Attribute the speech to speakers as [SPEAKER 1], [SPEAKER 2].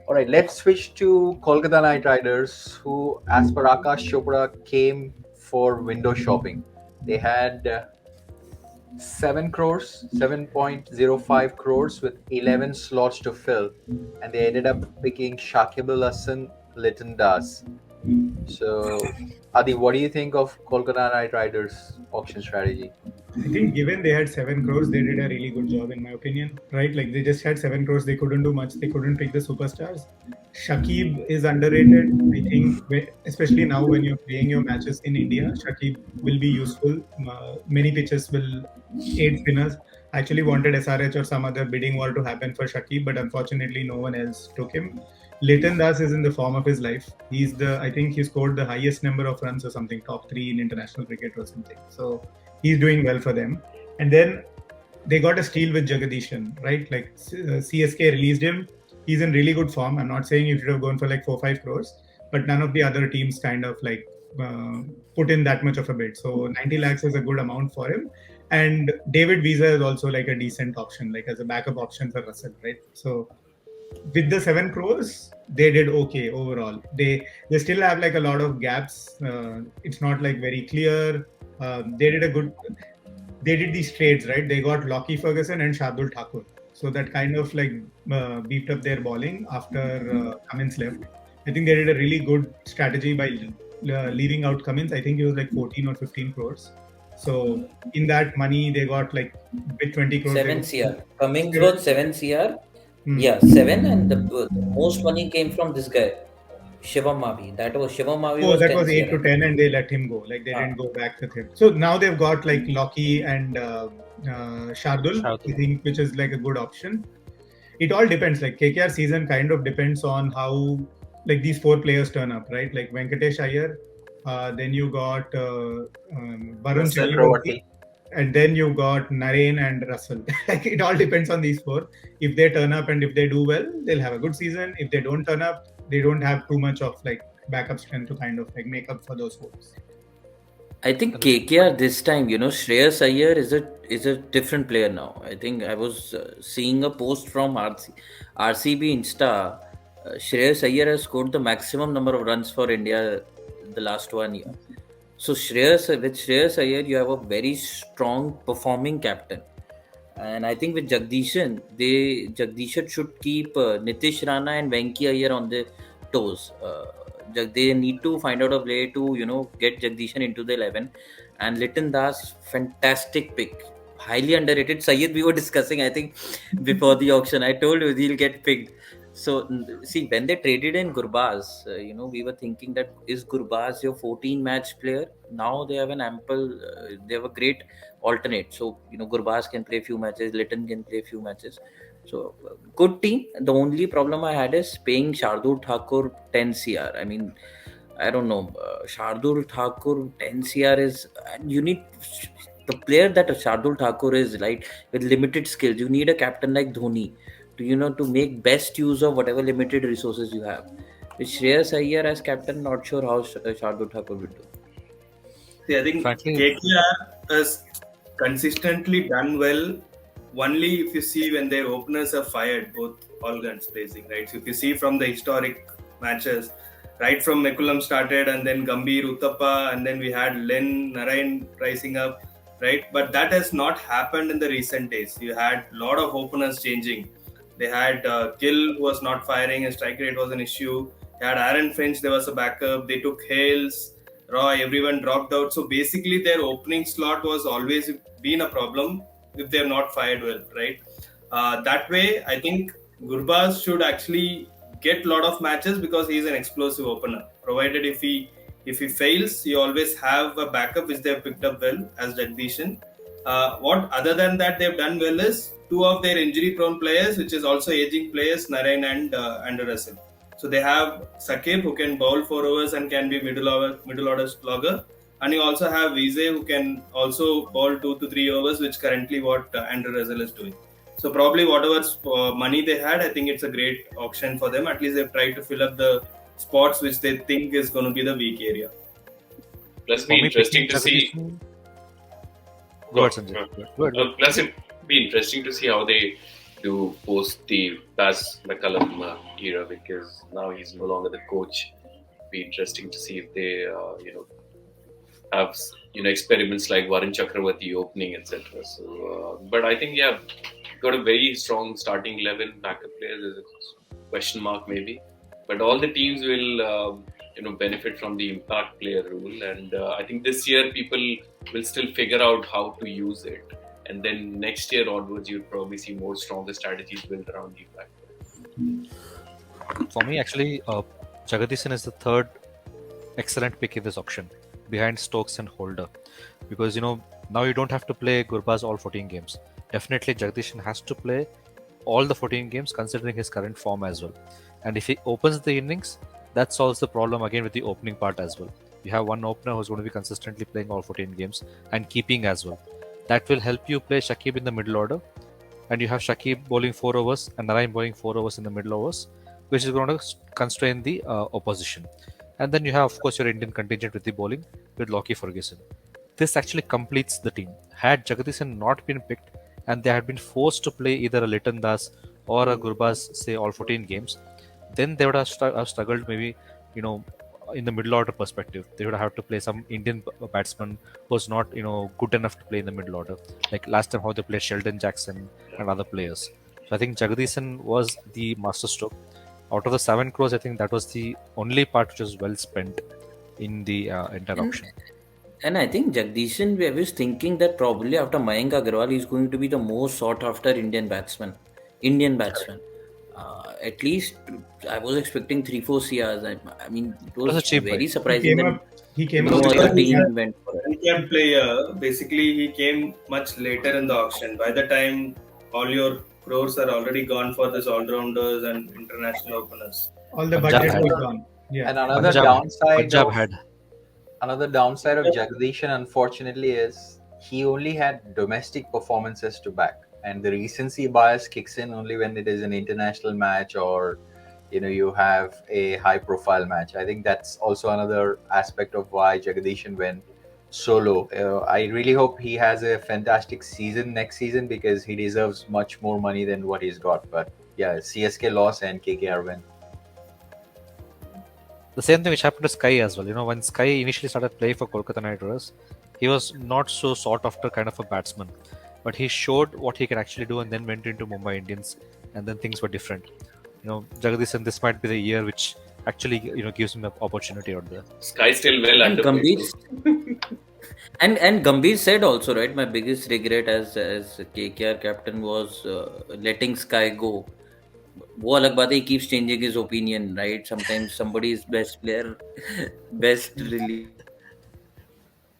[SPEAKER 1] All right, let's switch to Kolkata Knight Riders, who, as per Akash Chopra, came for window shopping. They had 7 crores, 7.05 crores with 11 slots to fill, and they ended up picking Shakib Al Hasan, Litton Das. So, Adi, what do you think of Kolkata Knight Riders' auction strategy?
[SPEAKER 2] I think given they had 7 crores, they did a really good job, in my opinion. Right? Like they just had 7 crores, they couldn't do much. They couldn't pick the superstars. Shakib is underrated. I think, especially now when you're playing your matches in India, Shakib will be useful. Many pitches will aid spinners. I actually wanted SRH or some other bidding war to happen for Shakib, but unfortunately, no one else took him. Leighton Das is in the form of his life. I think he scored the highest number of runs or something, top three in international cricket or something. So he's doing well for them. And then they got a steal with Jagadeesan, right? Like CSK released him. He's in really good form. I'm not saying you should have gone for like 4-5 crores, but none of the other teams kind of like put in that much of a bid. So 90 lakhs is a good amount for him. And David Wiese is also like a decent option, like as a backup option for Russell, right? So with the 7 crores, they did okay overall. They still have like a lot of gaps. It's not like very clear. They did a good. They did these trades, right? They got Lockie Ferguson and Shardul Thakur. So that kind of like beefed up their bowling after Cummins left. I think they did a really good strategy by leaving out Cummins. I think it was like 14 or 15 crores. So in that money, they got like with 20 crores.
[SPEAKER 3] 7 CR. Cummings
[SPEAKER 2] Still,
[SPEAKER 3] was 7 CR.
[SPEAKER 2] hmm.
[SPEAKER 3] Yeah, 7, and the most money came from this guy, Shivam Mavi. Shivam Mavi
[SPEAKER 2] Oh,
[SPEAKER 3] was
[SPEAKER 2] that
[SPEAKER 3] 10
[SPEAKER 2] was 8
[SPEAKER 3] CR, I
[SPEAKER 2] to
[SPEAKER 3] think.
[SPEAKER 2] 10, and they let him go. Like they
[SPEAKER 3] Ah.
[SPEAKER 2] didn't go back with him. So now they've got like Loki and Shardul, I think, which is like a good option. It all depends. Like KKR season kind of depends on how like these four players turn up, right? Like Venkatesh Iyer, then you got Varun
[SPEAKER 4] Russell.
[SPEAKER 2] Chakravarti, and then you got Naren and Russell. Like it all depends on these four. If they turn up and if they do well, they'll have a good season. If they don't turn up, they don't have too much of like backup strength to kind of like make up for those holes.
[SPEAKER 3] I think KKR this time, Shreyas Iyer is a different player now. I think I was seeing a post from RCB Insta. Shreyas Iyer has scored the maximum number of runs for India the last 1 year. So with Shreyas Iyer, you have a very strong performing captain. And I think with Jagdeesan should keep Nitish Rana and Venki Iyer on their toes. They need to find out a way to get Jagdeesan into the 11. And Litton Das, fantastic pick, highly underrated. Syed, we were discussing, I think, before the auction. I told you he'll get picked. So see, when they traded in Gurbaz, we were thinking that is Gurbaz your 14 match player? Now they have they have a great alternate. So Gurbaz can play a few matches, Litton can play a few matches. So good team. The only problem I had is paying Shardul Thakur 10 CR. I mean, I don't know. Shardul Thakur 10 CR is you need the player that Shardul Thakur is, right, with limited skills. You need a captain like Dhoni to make best use of whatever limited resources you have. With Shreyas Iyer as captain, not sure how Shardul Thakur will do.
[SPEAKER 4] See, I think
[SPEAKER 5] Frankly,
[SPEAKER 4] KKR has consistently done well only if you see when their openers are fired, both all guns blazing, right? So if you see from the historic matches, right from Mekulam started and then Gambhir, Uttappa, and then we had Len, Narayan rising up, right? But that has not happened in the recent days. You had a lot of openers changing. They had Gill, who was not firing, and strike rate was an issue. They had Aaron Finch, there was a backup. They took Hales, Roy, everyone dropped out. So basically, their opening slot was always been a problem if they're not fired well, right? That way, I think Gurbaz should actually get a lot of matches because he's an explosive opener. Provided if he fails, you always have a backup which they've picked up well as Jagdeesan. What other than that they've done well is two of their injury-prone players, which is also aging players, Narayan and Russell. So they have Shakib, who can bowl 4 overs and can be middle order slogger, and you also have Wiese, who can also bowl 2 to 3 overs, which currently what Andrew Russell is doing. So probably whatever money they had, I think it's a great auction for them. At least they've tried to fill up the spots which they think is going to be the weak area.
[SPEAKER 5] Plus, be interesting to see.
[SPEAKER 6] Go ahead, Sanjay.
[SPEAKER 5] Plus, it'd be interesting to see how they to post the Baz McCullum era, because now he's no longer the coach. Be interesting to see if they, have experiments like Varun Chakravarti opening, etc. So, but I think got a very strong starting 11 backup players. There's a question mark maybe, but all the teams will benefit from the impact player rule, and I think this year people will still figure out how to use it, and then next year onwards you'll probably see more stronger strategies built around the impact players.
[SPEAKER 6] For me, actually, Jagadeesan is the third excellent pick in this auction, behind Stokes and Holder, because now you don't have to play Gurbaz all 14 games. Definitely, Jagadeesan has to play all the 14 games, considering his current form as well. And if he opens the innings, that solves the problem again with the opening part as well. You have one opener who's going to be consistently playing all 14 games and keeping as well. That will help you play Shakib in the middle order, and you have Shakib bowling 4 overs and Narayan bowling 4 overs in the middle overs, which is going to constrain the opposition. And then you have, of course, your Indian contingent with the bowling with Lockie Ferguson. This actually completes the team. Had Jagadeesan not been picked and they had been forced to play either a Litton Das or a Gurbaz, say all 14 games, then they would have struggled maybe, in the middle order perspective. They would have to play some Indian batsman who's not, good enough to play in the middle order. Like last time how they played Sheldon Jackson and other players. So I think Jagadeesan was the masterstroke. Out of the 7 crores, I think that was the only part which was well spent in the entire auction.
[SPEAKER 3] And I think Jagadeesan, I was thinking that probably after Mayank Agarwal, he's going to be the most sought after Indian batsman. At least I was expecting 3-4 CRs. I mean, it was
[SPEAKER 6] a cheap
[SPEAKER 3] very
[SPEAKER 6] buy.
[SPEAKER 3] surprising that
[SPEAKER 2] He came
[SPEAKER 3] no
[SPEAKER 2] up
[SPEAKER 3] other
[SPEAKER 2] with
[SPEAKER 3] team went for it.
[SPEAKER 4] Indian player, basically he came much later in the auction. By the time all your crores are already gone for this all-rounders and international openers.
[SPEAKER 2] all the
[SPEAKER 6] Punjab
[SPEAKER 2] budget
[SPEAKER 6] had.
[SPEAKER 2] was gone. Yeah.
[SPEAKER 1] And another downside of Jagadeesan, unfortunately, is he only had domestic performances to back, and the recency bias kicks in only when it is an international match or you have a high-profile match. I think that's also another aspect of why Jagadeesan went solo. I really hope he has a fantastic season next season, because he deserves much more money than what he's got. But yeah, CSK loss and KKR win.
[SPEAKER 6] The same thing which happened to Sky as well. When Sky initially started playing for Kolkata Knight Riders, he was not so sought after kind of a batsman, but he showed what he can actually do, and then went into Mumbai Indians, and then things were different. Jagadeesan, this might be the year which actually gives him an opportunity out there.
[SPEAKER 5] Sky still well
[SPEAKER 3] And
[SPEAKER 5] underpaid.
[SPEAKER 3] Gambhir, and Gambhir said also, right, my biggest regret as KKR captain was letting Sky go. वो अलग बात है, he keeps changing his opinion, right? Sometimes somebody is best player, best reliever